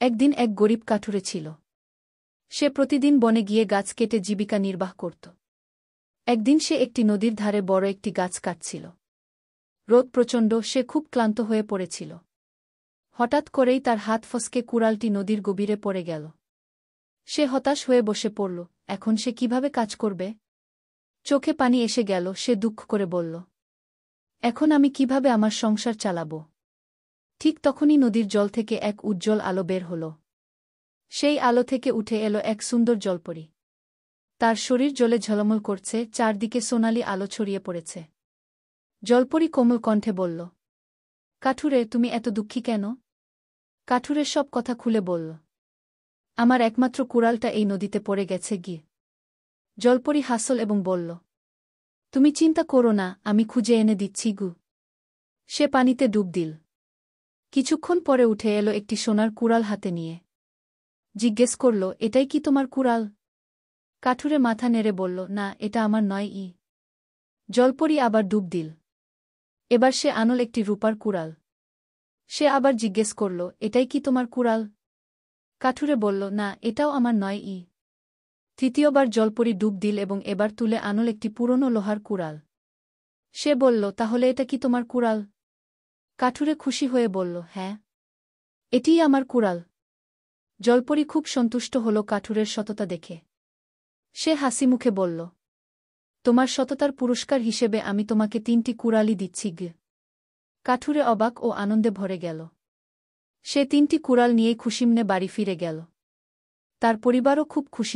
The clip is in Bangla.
একদিন এক গরিব কাঠুরে ছিল। সে প্রতিদিন বনে গিয়ে গাছ কেটে জীবিকা নির্বাহ করত। একদিন সে একটি নদীর ধারে বড় একটি গাছ কাটছিল। রোদ প্রচণ্ড, সে খুব ক্লান্ত হয়ে পড়েছিল। হঠাৎ করেই তার হাত ফসকে কুড়ালটি নদীর গভীরে পড়ে গেল। সে হতাশ হয়ে বসে পড়ল। এখন সে কিভাবে কাজ করবে? চোখে পানি এসে গেল, সে দুঃখ করে বলল, এখন আমি কিভাবে আমার সংসার চালাব? ঠিক তখনই নদীর জল থেকে এক উজ্জ্বল আলো বের হল। সেই আলো থেকে উঠে এলো এক সুন্দর জলপরী। তার শরীর জলে ঝলমল করছে, চারদিকে সোনালি আলো ছড়িয়ে পড়েছে। জলপরী কোমল কণ্ঠে বলল, কাঠুরে, তুমি এত দুঃখী কেন? কাঠুরের সব কথা খুলে বলল, আমার একমাত্র কুড়ালটা এই নদীতে পড়ে গেছে গিয়ে। জলপরী হাসল এবং বলল, তুমি চিন্তা করো না, আমি খুঁজে এনে দিচ্ছি গু। সে পানিতে ডুব দিল। কিছুক্ষণ পরে উঠে এলো একটি সোনার কুড়াল হাতে নিয়ে। জিজ্ঞেস করল, এটাই কি তোমার কুড়াল? কাঠুরে মাথা নেড়ে বলল, না, এটা আমার নয়। জলপরী আবার ডুব দিল। এবার সে আনল একটি রূপার কুড়াল। সে আবার জিজ্ঞেস করল, এটাই কি তোমার কুড়াল? কাঠুরে বলল, না, এটাও আমার নয়। তৃতীয়বার জলপরী ডুব দিল এবং এবার তুলে আনল একটি পুরনো লোহার কুড়াল। সে বলল, তাহলে এটা কি তোমার কুড়াল? কাঠুরে খুশি হয়ে বলল, হ্যাঁ, এটিই আমার কুড়াল। জলপরী খুব সন্তুষ্ট হল কাঠুরের সততা দেখে। সে হাসি মুখে বলল, তোমার সততার পুরস্কার হিসেবে আমি তোমাকে 3টি কুড়ালই দিচ্ছি গে। কাঠুরে অবাক ও আনন্দে ভরে গেল। সে 3টি কুড়াল নিয়েই খুশিমনে বাড়ি ফিরে গেল। তার পরিবারও খুব খুশি।